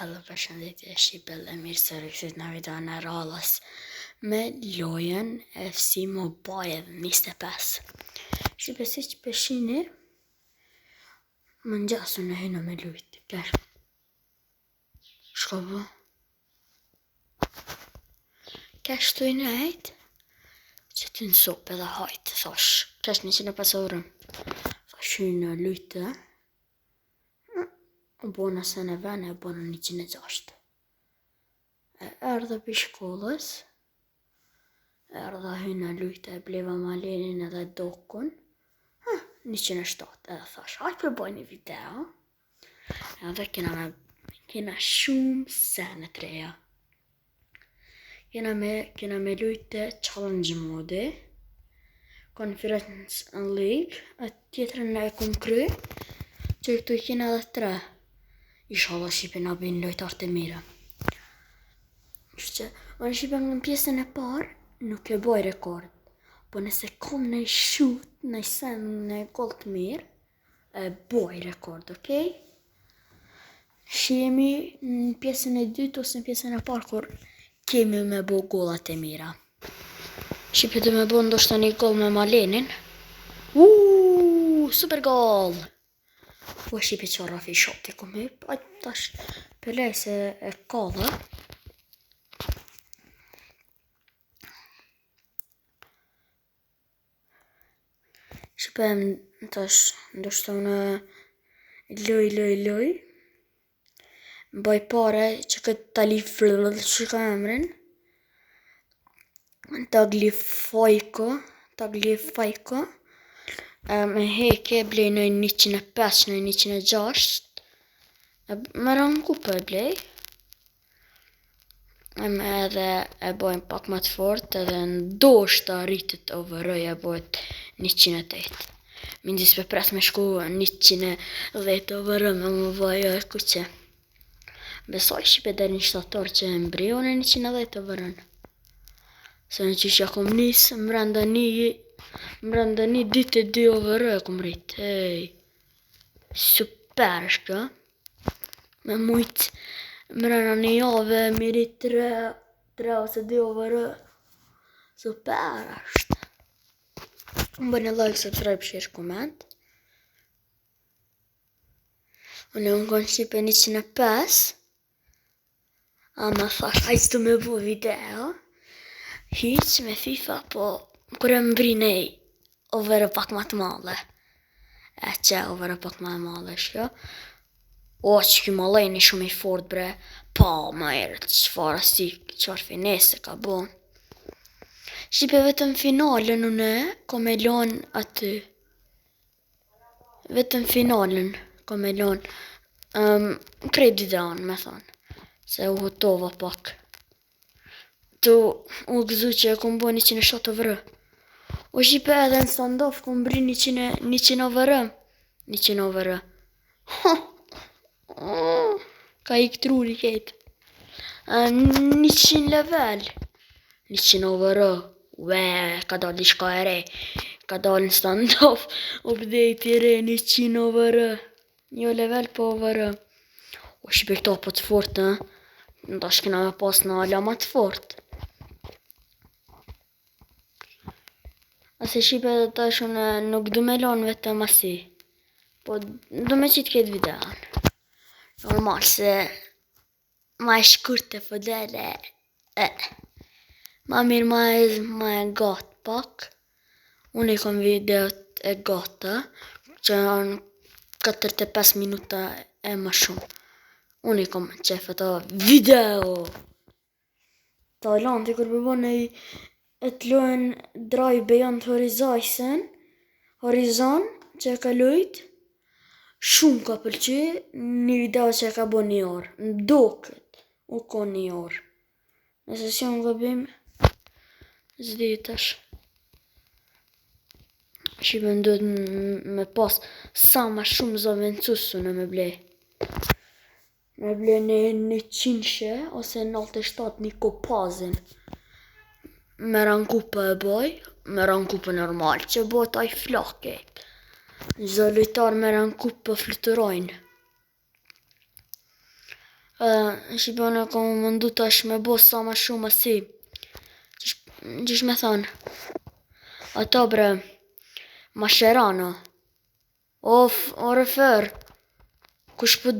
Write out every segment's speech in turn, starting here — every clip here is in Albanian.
Halo, përshëndetje Shqipe dhe mirë se rikësit në videon e radhës me lojën FC Mobile 25. Shqipe si që peshini më ngjasu në hejnë me lujtë. Kër shko bu Kesh të i nejtë që ty në sopë edhe hajtë. Thash, kesh 105 eurën. Thash hy në lujtë. U bona se në vene, u bona 106. Erdhe për shkollës, erdhe hy në lujtë e bleva Malenin edhe Dokun. 107, edhe thash, hajt për bëj një video. Edhe kena shumë sene të reja. Kena me lujtë challenge mode, Conference League, e tjetërën e kum kry, që këtu i kena edhe 3. Inshallah Shqipe na bëjnë lojtar të mira. Kështë që në Shqipe në pjesën e parë nuk e boj rekord. Po nëse kom në i shut, në i sen në gol të mirë, e boj rekord, okej? Shemi në pjesën e dytë ose në pjesën e parë kur kemi me bo gollat e mira. Shqipe të me bo ndoshta një gol me Malenin. Super gol! Po Shqipe që rafi shoti kom hip, tash pëlej se e ka dhe. Shqipe tash ndoshta unë loj. Mbaj pare që këtë tali frëllë që ka emrin. Taglifajko. Me heke blej në 105, në 106. Me rangu për blej. Edhe e bojmë pak më të fort, edhe ndoshta rritet overoj e bojt 108. Mindis për pres me shku 110 overoj me më vajo e kuqe. Besoj Shqipe der një shtator që e mbrion e 110 overoj. Se në që kom nisë mbranda një ditë e 2 overoj e kom rrit. Super është kjo. Me mujtë mbranda një jave mi rrit 3 ose 2 overoj. Super është. Më bërë një like, subscribe, share, comment. Unë konë Shqipe 105. Ama thash, hajtë të me bu video. Hiq me FIFA, po kërë më mbri overe pak ma të male. E që overe pak ma e male shko. O, që ki Maleni shumë i fort bre. Pa, ma erët, qëfar asi, qëfar finese ka bo. Shqipe vetëm finalen une, ko me lon aty. Vetëm finalen, ko me lon. Krejt videon, me thonë. Se u hotova pak. Tu u gëzu që e kom bo 107 overë. O Shqipe edhe në standoff kom bri 100 overë. 100 overë. Ka i këtruri ketë. 100 level. 100 overë. Ue, ka dalë shka e re. Ka dalë në standoff. Update i re 100 overë. Një level po overë. O Shqipe këto po të fort, ndash kena me pas në ala ma të fort. Ase Shqipe dhe tash unë nuk du me lon vetëm asi. Po du me qitë këtë videon. Normal se ma e shkurte po dele. Ma mirë ma e gatë pak. Unë i kom videot e gata. Që janë 45 minuta e më shumë. Unë i kom qef ato video. Tajlandi kur përbon e të lojën Drive Beyond Horizon që ka lujt. Shumë ka pëlqy një video që ka bo 1 orë. Mdoket u ko 1 orë. Nëse si unë gëbim, zdi tash. Shqipe ndodh me pas sa ma shumë zovencusë në me blej. Me blej në 100 ose 97 një kopazin. Me rangu për e boj, me rangu për normal, që boj taj flaket. Zë lujtar me rangu për fluturojnë. Shqipone kom mundu tash me bo sa ma shumë si. Gjish me thonë. Ato bre, Mascherano. Of, o refer. Kush po...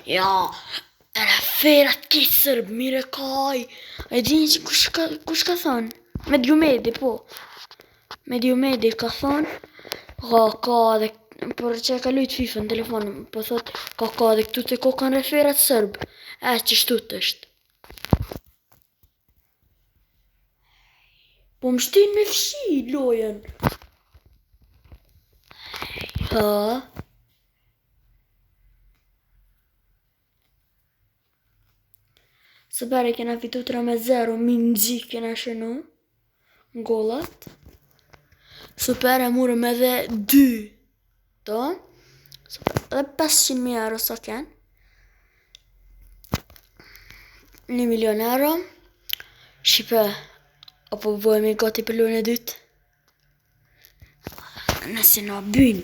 Ja, referat ki sërb, mire kaj. E dini që kush ka thonë? Medjumedi, po. Medjumedi ka thonë. Ka dhe... Por që e ka lujt FIFA në telefon, po thot, ka dhe këtu të ko kanë referat sërb. Që shtut është. Po më shtin me fshi lojen. Ha? Së bere kena fitu 3-0, minëgji kena shënu. Golat. Super, e murëm edhe 2. To. Edhe 500.000 euro sa ken. 1 milion euro. Shqipe, apo bëjmë gati për lojën e dytë. Nëse na byn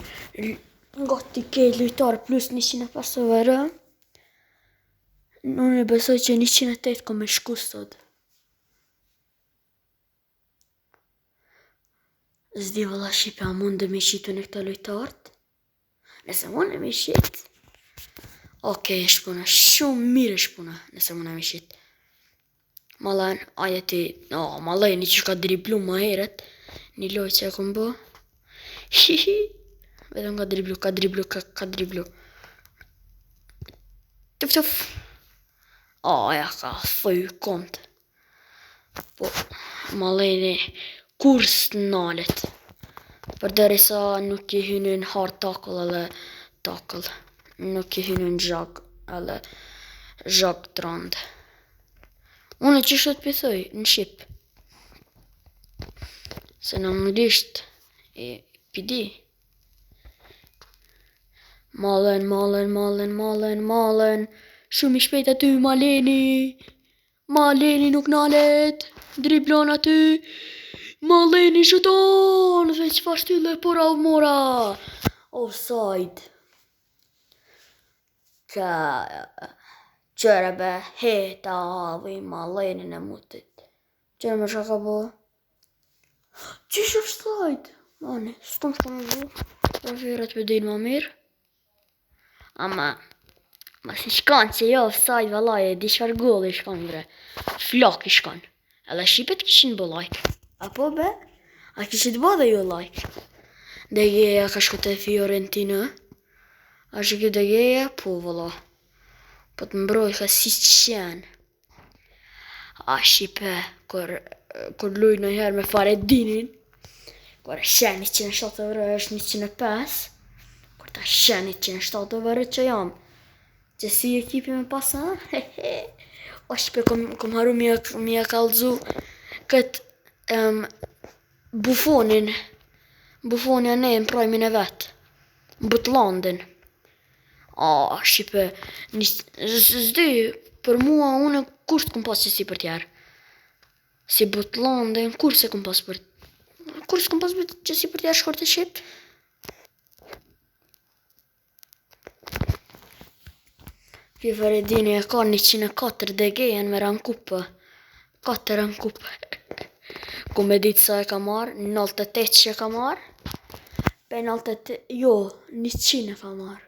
gati ke lojtar plus 150 euro. Unë e besoj që 108 kom me shku sot. Zdi valla Shqipe, a mund dhe me shitu në këta lojtartë? Nëse mund e me shit. Okej, shpuna, shumë mirë shpuna, nëse mund e me shit. Malajn, aje ti, malajn, që ka driblu ma heret. Një loj që e kom bo. Hihi. Vedëm ka driblu. Tuf. Ja ka thëj kont. Po, malajni, kurs të nalet. Për deri sa nuk i hynin hard tackle edhe tackle. Nuk i hynin zhag edhe zhag të rand. Unë që shët pëthoj në Shqip. Se në anglisht i pidi. Malen. Shumë i shpejt aty, Maleni nuk nalet. Driblon aty. Maleni shuton. Dhe që fa shtylle, pora u mora. Offside. Qëre be, heta avi Maleni në mutit. Qëre me shaka bo. Qish offside? Mani, s'kom shko me bo. Referat për dejnë ma mirë. Ama si shkan që jo offside valaje, di qfar gol i shkan bre. Flak i shkan. Edhe Shqipet kishin bo like. Apo be? A kishit bo dhe ju like. De Gea ka shku te Fiorentina. A shku De Gea? Po vala. Po të mbroj ka si qen. A Shqipe, kur luj në herë me Faredinin. Kur e shen 107 euro është 105. Kur ta shen 107 euro që jam. Që si ekipi me pasa, O Shqipe, kom haru mi e kalzu këtë Buffonin. Buffonia ne në prajmin e vetë. Butlandin. Shqipe, zdi, për mua unë kur të kom pas që si për tjerë. Si Butlandin, kur se kom pas për që si për tjerë shkort e Shqip. Kjo Faredini e ka 104 DG-en me rankupë. 4 rankupë. Ku me ditë sa e ka marrë, 98 që e ka marrë. Pe 98, jo, 100 e ka marrë.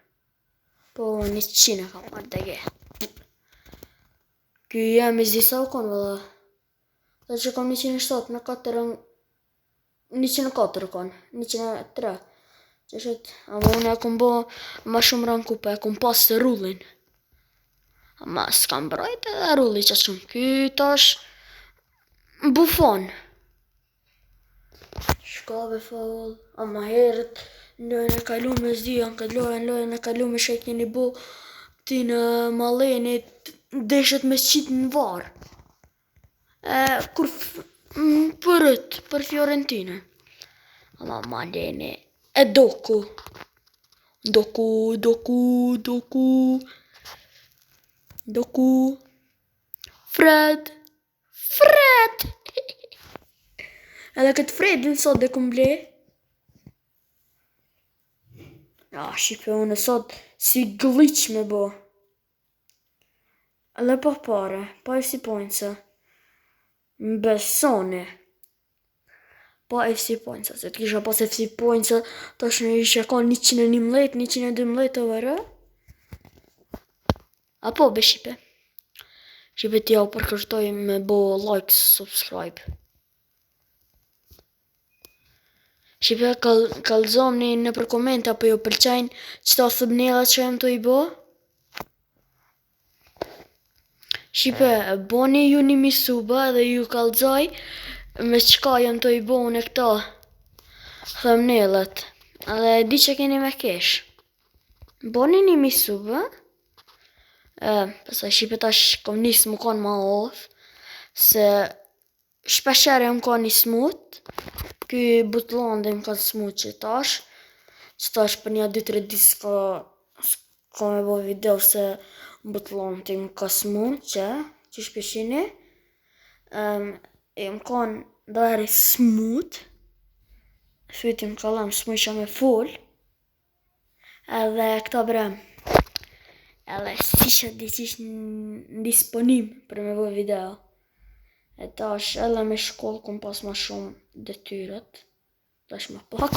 Po, 100 e ka marrë DG. Kjo jam i zdi sa u konë, vëlla. Sa që kam 107 me 4 104 konë, 103. Qështet, ama unë e kom bo ma shumë rankupë, e kom pasë rullin. Ama s'kam brojt edhe rulli që shumë. Ky tash Buffon. Shkave faul. Ama herët lojën e kalume zdi, lojën e kalume që e keni bo ti në Malenit deshet me qitë në varë. Kur për Fiorentina. Ama Maleni e Doku. Fred. Edhe këtë Fredin sot dhe këm ble. Shqipe unë sot si glitch me bo. Edhe pa pare, pa FC Points-a. Mbesoni. Pa FC Points-a, se të kisha pas FC Points-a, tash në ishe ka 111, 112 over. Apo be Shqipe. Shqipe t'ja u përkërtoj me bo like, subscribe. Shqipe kalzomni në për koment apo ju pëlqajnë qëta thumbnaila që jem të i bo. Shqipe, boni ju një misuba dhe ju kalzoj me qka jem të i bo në këta thumbnailat. Edhe di që keni me kesh. Boni një misuba. Pësa Shqipe tash kom nisë më konë ma off. Se shpeshere më ka një smut. Ky Butlandi më ka smut që tash për një 2-3 ditë s'ka me bo video se Butlandi më ka smut që shpeshini. Më kanë dojeri smut. Fyti më kalam smujqa me full. Edhe këta bre. Edhe si që diqish në disponim për me bo video. E tash edhe me shkollë kom pas ma shumë detyrët. Tash ma pak.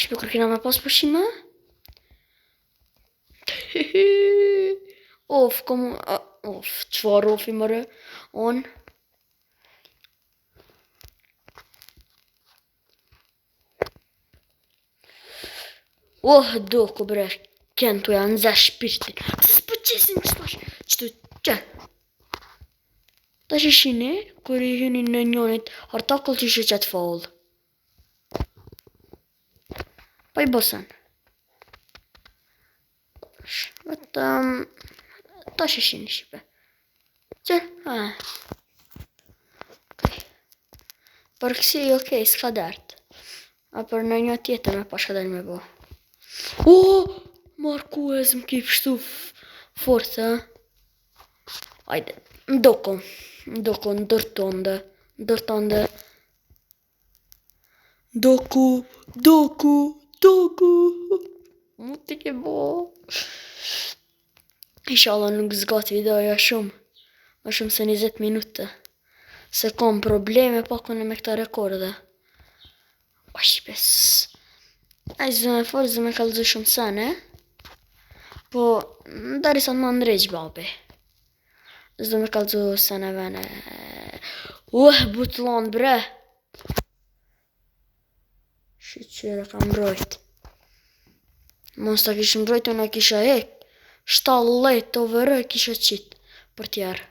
Shpe kur kina me pas përshime? Qfar ofi mëre? Doko bre, kënë të janë zë shpirtin. S'po qesin qëtu, që? Ta që shini, kur i hyni në njonit hartakull që ishe qëtë faul. Pa i bosan. Ta që shini Shqipe. Që? Për kësi, okej, s'ka dert. A për në një tjetër me pasha del me bo. Markuez më ki pështu forca. Ajde, ndoko, ndërtonde. Doku. Mu t'i ke bo. Inshallah nuk zgat videoja shumë. Më shumë se 20 minutë. Se kom probleme pakun me këta rekorde. Shqipes. A i zë me forë, zë me kalëzë shumë sene. Po, dari sa të më ndrejq babi. Zdo me kalëzu sene vene. Butland bre. Shqyre ka mbrojt. Mos ta kishë mbrojt, unë kisha hek. 7 over kisha qitë për tjerë.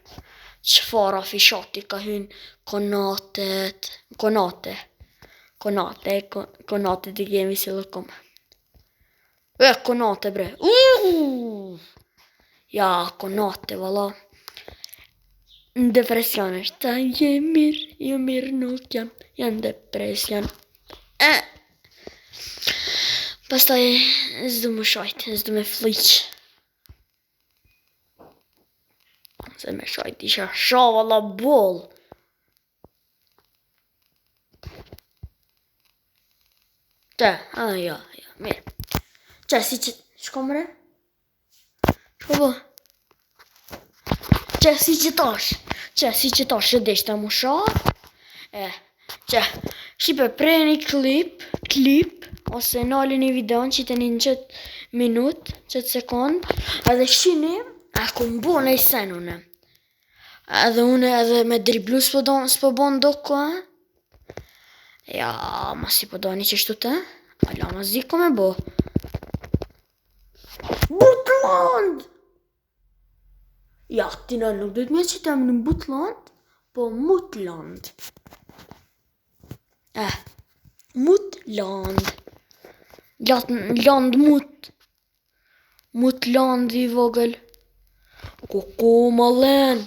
Qfar afishati ka hynë konate t'i kemi si lëkom. Konate bre. Ja, konate vala. Në depresion është. Jo mirë nuk jam depresion. Pastaj zdu më shajt, zdu me fliq. Se me shajt isha vala bol. Ja, mirë. Qa, si që... Shko mëre? Shko bo? Qa, si që tash? Që deshte mu sha? Shqipe prej një klip, ose nali një video në qitë një qëtë minut, qëtë sekund, edhe shini, kom bo në i sen une. Edhe me driblu s'po bon doko, ja, ma si po do një që shtu të, ala ma ziko me bo. Butland! Ja, tina nuk dhëtë me që të në Butland, po Mutland. Mutland. Land mut. Mutland i vogël. Koko malen.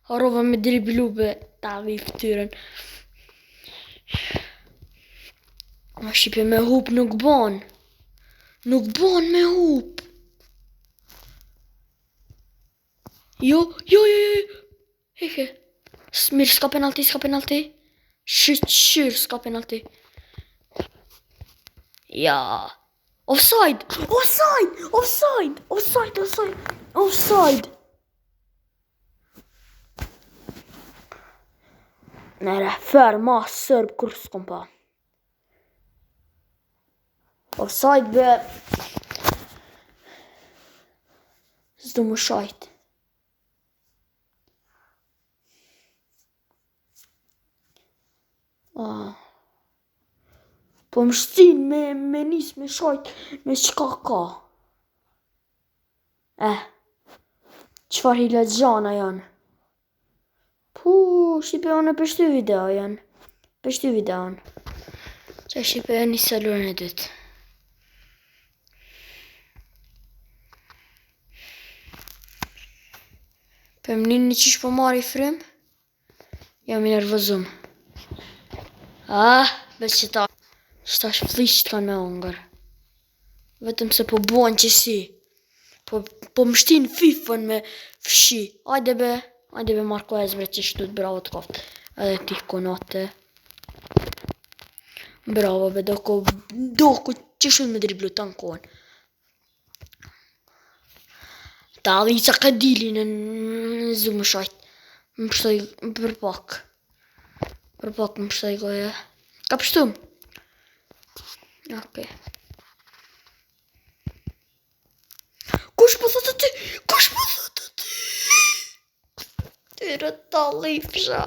Harova me driblube. Ta vi ftyren. Ma Shqipe me hup nuk bon. Nuk bon me hup. Jo. Heke. Mirë, s'ka penalti. Shqyr, s'ka penalti. Ja. Offside. Nere, fer ma sërb kur s'kom pa. Offside be... S'du më shajt. Po më shtin me nis me shajt me qka ka. Qfar hile gjana janë. Shqipe unë e pështu video janë. Pështu videon. Qa shqipe e një salurën e dytë. Për më një qish po marri frym. Jam i nervozum. Bes që ta. Shtash flisht kanë me ongër. Vetëm se po buan që si. Po më shtin fifën me fshi. Ajde be Marko Ezbre që shtut bravo të koft. Edhe ti Konate. Bravo be doko që shtut me driblu të në kohën. Ta adhi qa ka dilin në zu më shajt. Më pështoj për pak. Për pak më pështoj goja. Ka pështum. Okej. Kush po thot aty? Kush po thot aty? Tyre ta lifsha.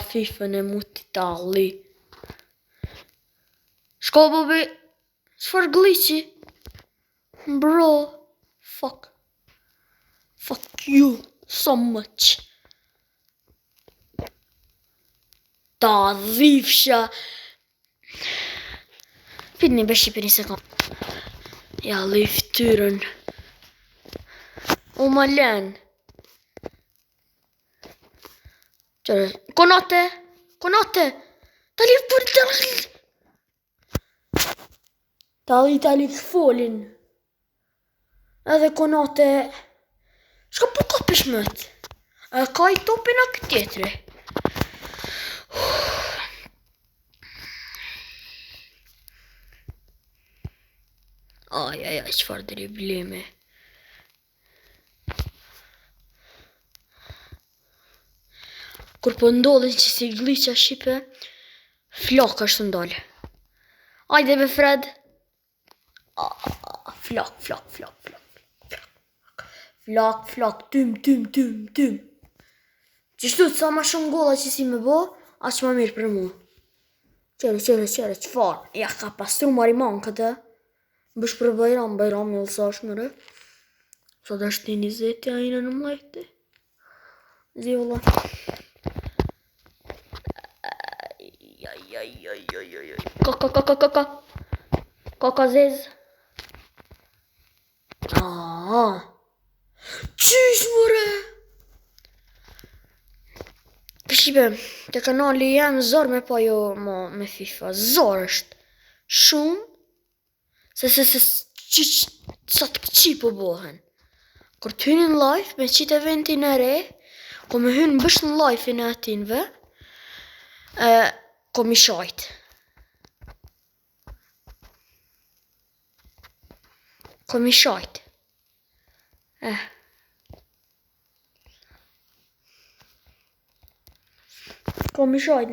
Fifën e muti talli. Shko bobi. Shfar glitchi. Bro. Fuck you so much. Ta dhifsha. Pitni beshi për një sekund. Ja liftyrën. U ma len. Qërë. Konate. Ta lif për të lif. Ta lif folin. Edhe Konate. Shka po kapish mët. Ka i topin a këtjetri. Aj, qfar driblimi. Kur po ndodhin që si glitcha shqipe, flak është ndalë. Ajde be Fred. Flak, tym. Qështu të sa ma shumë golla që si me bo, aq ma mirë për mu. Qere, qfar? Ja ka pastru mariman këtë. Bësh për Bajram i lësash mëre. Sa dhe është një 20 ja ina në mlejti. Zi vëlla. Ka zez. Qysh mëre? Shqipe, të kanali jam zor me pa jo me FIFA. Zor është. Shumë. Se sa të këqi po bohen. Kur të hynin live me qit eventin e re, ko me hynin bësh në live-in e atinve, ko mi shajt.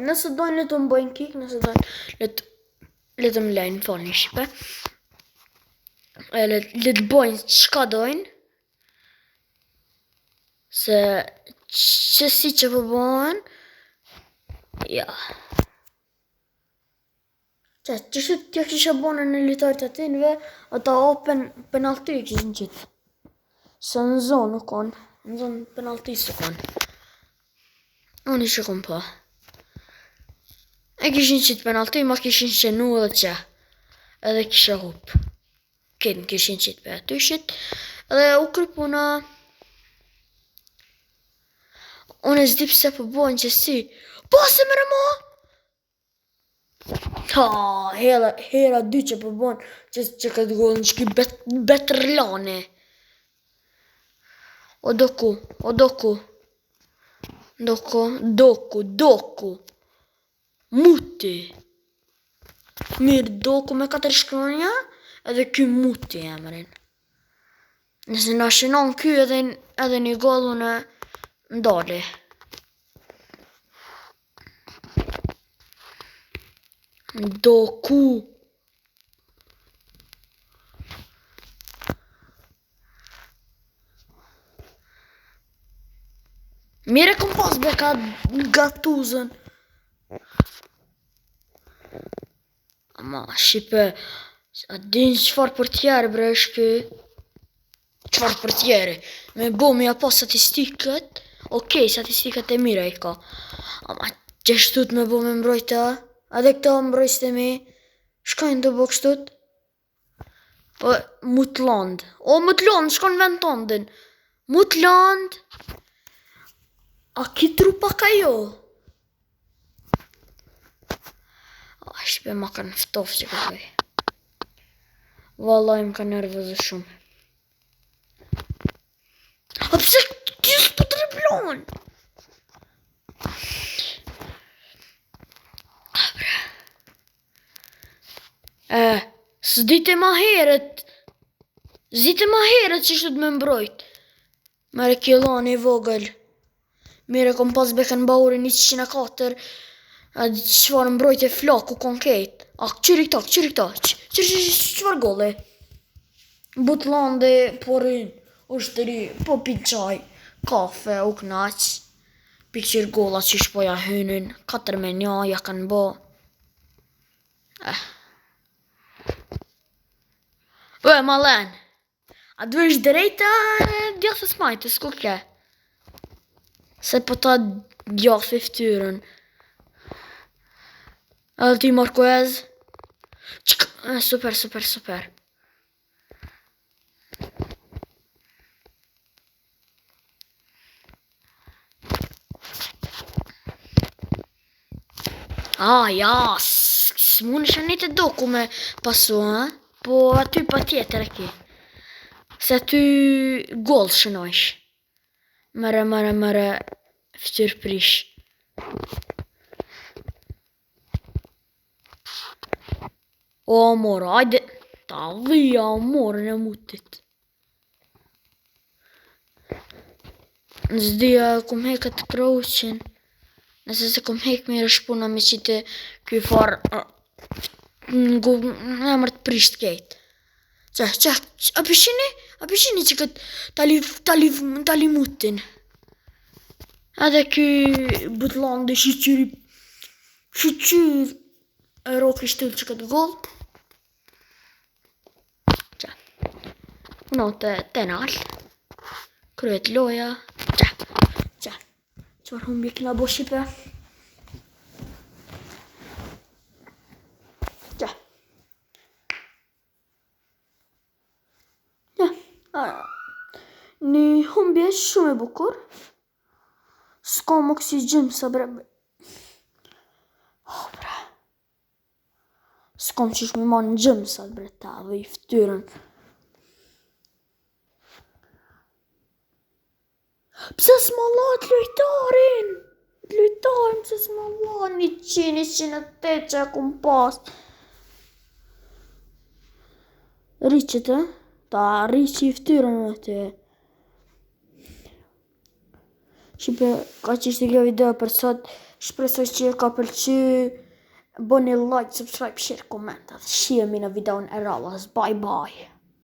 Nëse dojnë le të më bëjnë kik, nëse dojnë le të më lejnë, falni shqipe. Le të bojnë qka dojnë. Se që si që po bojnë. Ja. Që shtu tja kisha bojnë në litarët atinve, ata open penalty kishin qitë. Se në zonë nuk konë. Në zonë penalty së konë. Unë i shikon pa. E kishin qitë penalty, ma kishin qenu edhe që. Edhe kisha hup. Kënë kishin qitë për aty shit. Edhe u krypuna. Unë e zdi pëse përbojnë që si. Pase më rëmo! Hera dy që përbojnë që këtë gollën që ki betërlane. O doku. Muti. Mirë doku me 4 shkronja. Edhe ky muti emrin. Nëse na shënon ky edhe një gol unë ndali. Doku. Mire kom pas beka Gatuzën. Ama Shqipe, a din qëfar portjerë bre është ky? Qëfar portjerë? Me bo me ja pas statistikët, okej, statistikët e mira I ka. Ama qështut me bo me mbrojta? Edhe këta mbrojtës e mi, shkajnë të bo kështut? Mutland. Mutland, shkon vend tondin. Mutland. A ki trupa ka jo? Shqipe ma kanë ftofë që këtë vej. Vallaj më ka nervëzë shumë. A pëse kjo s'po të replon? S'dite ma herët. Zite ma herët që shtu me mbrojt. Mere killani vogël. Mire kom pas beken baurin 104. A di qëfar mbrojtje flaku konkret. A qëri këta. Qëfar gole? Butlande, porin, ushtëri, po pi qaj, kafe, u knaq. Pikqir gola që shpoja hynin, 4-1 ja kanë bo. Malen, a duesh drejta djathës majtës, ku ke? Se po ta djathë I ftyrën. Edhe ti Marquez. Super. Ja, s'mun është një të doku me pasu, po aty pa tjetër e ki. Se aty gol shënojsh. Mëre, ftyr prish. Mora, ajde. Ta dhia morën e mutit. Nëzdia kum heka të kroqin. Nëse se kum hek mire shpuna me qite ky far në emër të prisht kejt. A pëshini që këtë tali mutin. Edhe ky butlandi shqyr e roki shtyll që këtë gol. Note tenal. Kryet loja. Qëfar humbi kina bo Shqipe? Një humbje shumë e bukur. S'kam oksigen sa bre. S'kam qish me ma në gjëm sa bre ta dhe I ftyrën. Pse s'ma lat lojtarin? Lojtarin pse s'ma lat 100-108 që e kum pas. Rriqet ta rriqi I ftyrën e të. Shqipe, ka që ishte kjo video për sot. Shpresoj që ka pëlqy. Bëni like, subscribe, share, koment. Shihemi në videon e radhës. Bye.